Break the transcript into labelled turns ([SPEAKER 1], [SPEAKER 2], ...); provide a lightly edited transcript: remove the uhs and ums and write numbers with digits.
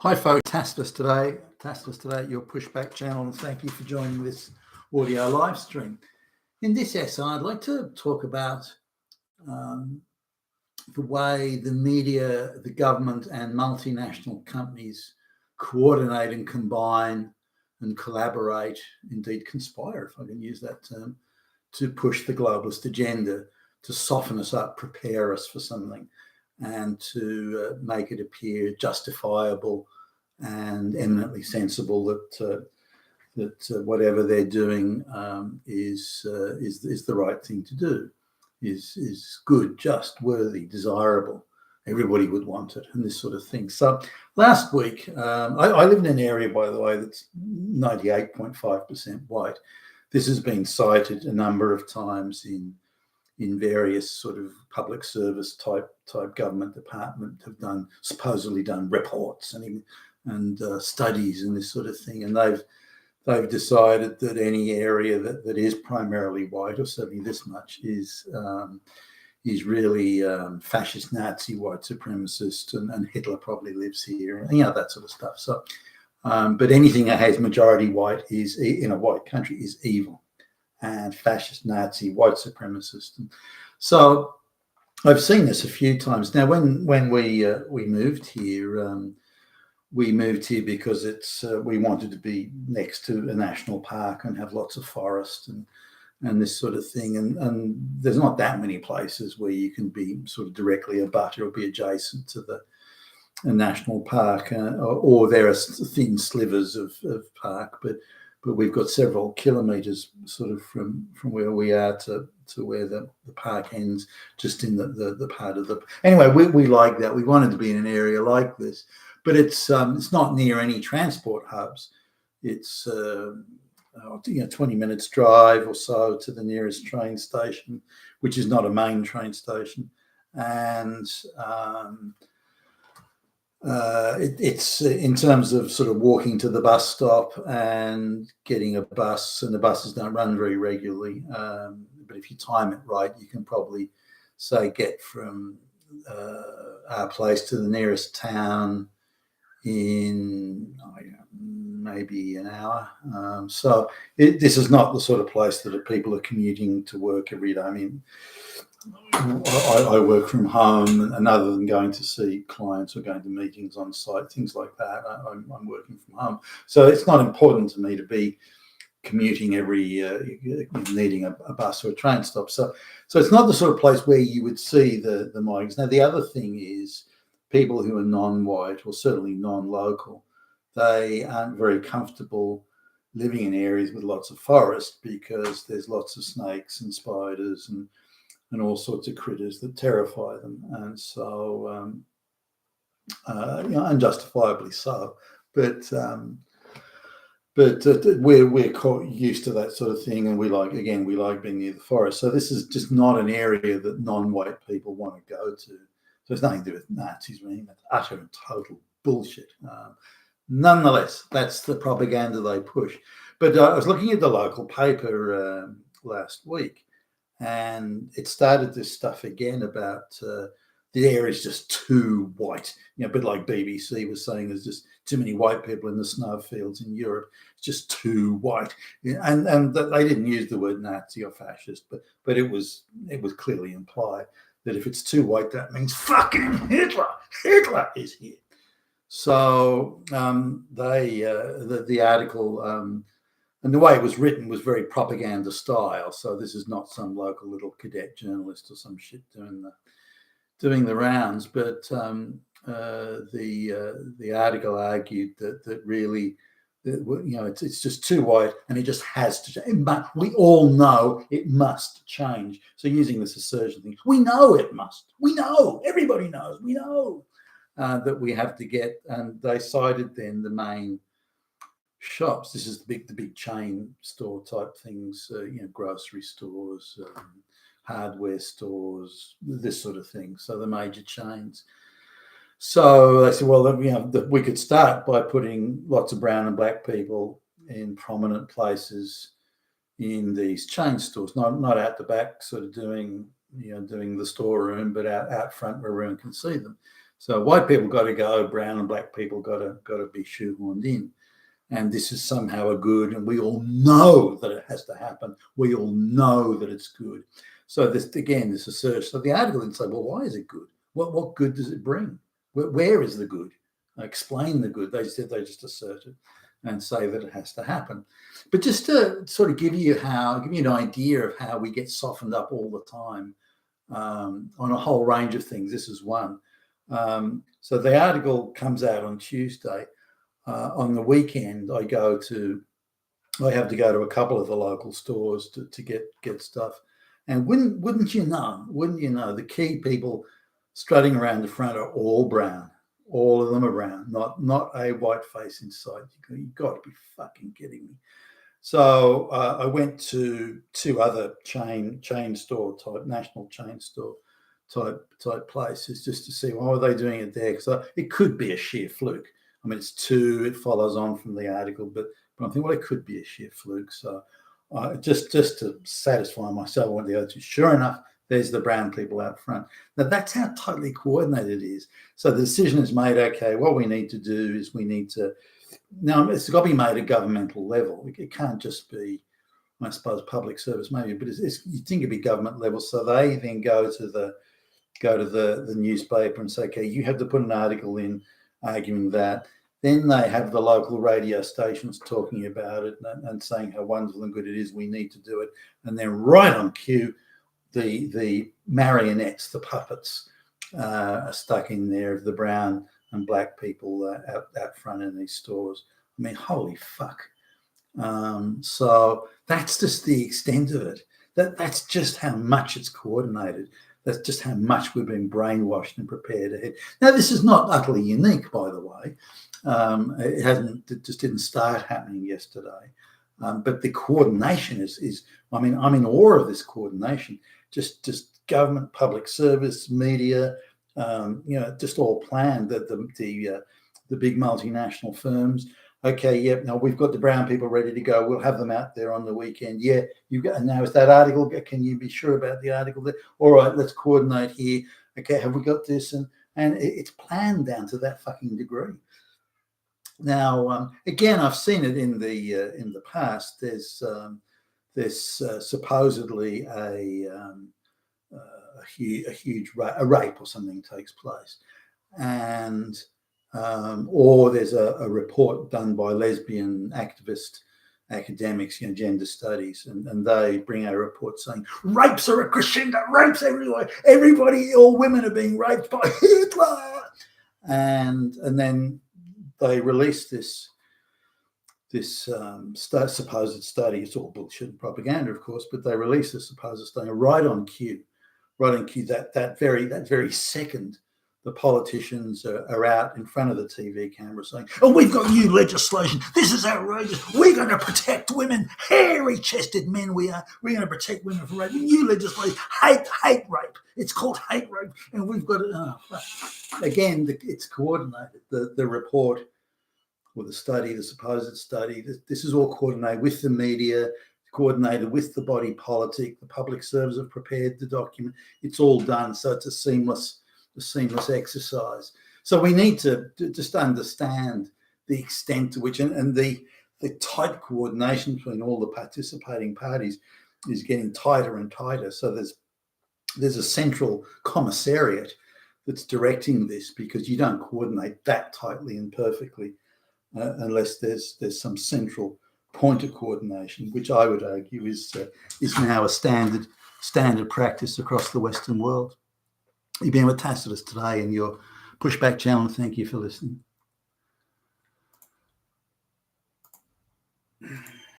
[SPEAKER 1] Hi folks, Tasteless today at your Pushback channel, and thank you for joining this audio live stream. In this essay, I'd like to talk about the way the media, the government and multinational companies coordinate and combine and collaborate, indeed conspire, if I can use that term, to push the globalist agenda, to soften us up, prepare us for something, and to make it appear justifiable and eminently sensible that whatever they're doing is the right thing to do, is good, just, worthy, desirable. Everybody would want it, and this sort of thing. So last week, I live in an area, by the way, that's 98.5% white. This has been cited a number of times in various sort of public service type government department have supposedly done reports and studies and this sort of thing, and they've decided that any area that is primarily white, or certainly this much, is really fascist, Nazi, white supremacist, and Hitler probably lives here, and that sort of stuff. So, but anything that has majority white is, in a white country, is evil, and fascist, Nazi, white supremacist. And so I've seen this a few times now. When we moved here. We moved here because we wanted to be next to a national park and have lots of forest and this sort of thing. And there's not that many places where you can be sort of directly abut or be adjacent to a national park, or there are thin slivers of park, but we've got several kilometres sort of from where we are to where the park ends, just in the part of the. Anyway, we like that. We wanted to be in an area like this. But it's not near any transport hubs. It's 20 minutes drive or so to the nearest train station, which is not a main train station, and it's in terms of sort of walking to the bus stop and getting a bus, and the buses don't run very regularly. But if you time it right, you can probably say get from our place to the nearest town in maybe an hour. So this is not the sort of place that people are commuting to work every day. I mean, I work from home, and other than going to see clients or going to meetings on site, things like that, I'm working from home. So it's not important to me to be commuting needing a bus or a train stop. So it's not the sort of place where you would see the migrants. Now, the other thing is, people who are non-white, or certainly non-local, they aren't very comfortable living in areas with lots of forest, because there's lots of snakes and spiders and all sorts of critters that terrify them. And so, unjustifiably so. But we're quite used to that sort of thing, and we like being near the forest. So this is just not an area that non-white people want to go to. So it's nothing to do with Nazis or anything. That's utter and total bullshit. Nonetheless, that's the propaganda they push. But I was looking at the local paper last week, and it started this stuff again about the area is just too white. A bit like BBC was saying, there's just too many white people in the snowfields in Europe. It's just too white. And they didn't use the word Nazi or fascist, but it was clearly implied that if it's too white, that means fucking Hitler is here. So the article, and the way it was written was very propaganda style. So this is not some local little cadet journalist or some shit doing the rounds. But the article argued that really, it's just too white, and it just has to change. But we all know it must change. So using this assertion thing, we know it must. We know. Everybody knows. We know that we have to get. And they cited then the main shops. This is the big chain store type things. Grocery stores, hardware stores, this sort of thing. So the major chains. So they said, well, we could start by putting lots of brown and black people in prominent places in these chain stores, not out the back, sort of doing the storeroom, but out front where everyone can see them. So white people got to go, brown and black people got to be shoehorned in. And this is somehow a good, and we all know that it has to happen. We all know that it's good. So this, again, this assertion. So the article didn't say, well, why is it good? What good does it bring? Where is the good? Explain the good. They just assert it and say that it has to happen. But just to sort of give you an idea of how we get softened up all the time on a whole range of things. This is one. So the article comes out on Tuesday. On the weekend, I have to go to a couple of the local stores to get stuff. And wouldn't you know, the key people strutting around the front are all brown. All of them are brown, not a white face in sight. You've got to be fucking kidding me. So I went to two other chain store type, national chain store type places just to see why are they doing it there, because it could be a sheer fluke. I mean, it follows on from the article, but I think, well, it could be a sheer fluke. So just to satisfy myself, I went to go to. Sure enough, there's the brown people out front. Now, that's how tightly coordinated it is. So the decision is made, okay, what we need to do is now it's got to be made at governmental level. It can't just be, I suppose, public service maybe, but you think it'd be government level. So they then go to the newspaper and say, okay, you have to put an article in arguing that. Then they have the local radio stations talking about it and saying how wonderful and good it is. We need to do it. And then right on cue, the marionettes, the puppets, are stuck in there of the brown and black people out front in these stores. I mean, holy fuck. So that's just the extent of it. That's just how much it's coordinated. That's just how much we've been brainwashed and prepared ahead. Now, this is not utterly unique, by the way. It just didn't start happening yesterday. But the coordination is I'm in awe of this coordination. Just government, public service, media, just all planned. That the big multinational firms. Okay, yep. Now we've got the brown people ready to go. We'll have them out there on the weekend. Yeah, and now is that article? Can you be sure about the article there? All right, let's coordinate here. Okay, have we got this? And it's planned down to that fucking degree. Now, again, I've seen it in the past. There's supposedly a huge rape or something takes place, and or there's a report done by lesbian activist academics, gender studies, and they bring out a report saying rapes are a crescendo, rapes everywhere, all women are being raped by Hitler, and then they release this supposed study. It's all bullshit and propaganda, of course, but they release this supposed study right on cue. That very second, the politicians are out in front of the TV camera saying, "Oh, we've got new legislation. This is outrageous. We're going to protect women, hairy-chested men. We're going to protect women from rape. New legislation, hate rape. It's called hate rape, and we've got it." Again, it's coordinated. The report or the study, the supposed study. This is all coordinated with the media, coordinated with the body politic. The public servers have prepared the document. It's all done, so it's a seamless exercise. So we need to just understand the extent to which and the tight coordination between all the participating parties is getting tighter and tighter. So there's a central commissariat that's directing this, because you don't coordinate that tightly and perfectly unless there's some central point of coordination, which I would argue is now a standard practice across the Western world. You've been with Tacitus today in your Pushback channel. Thank you for listening.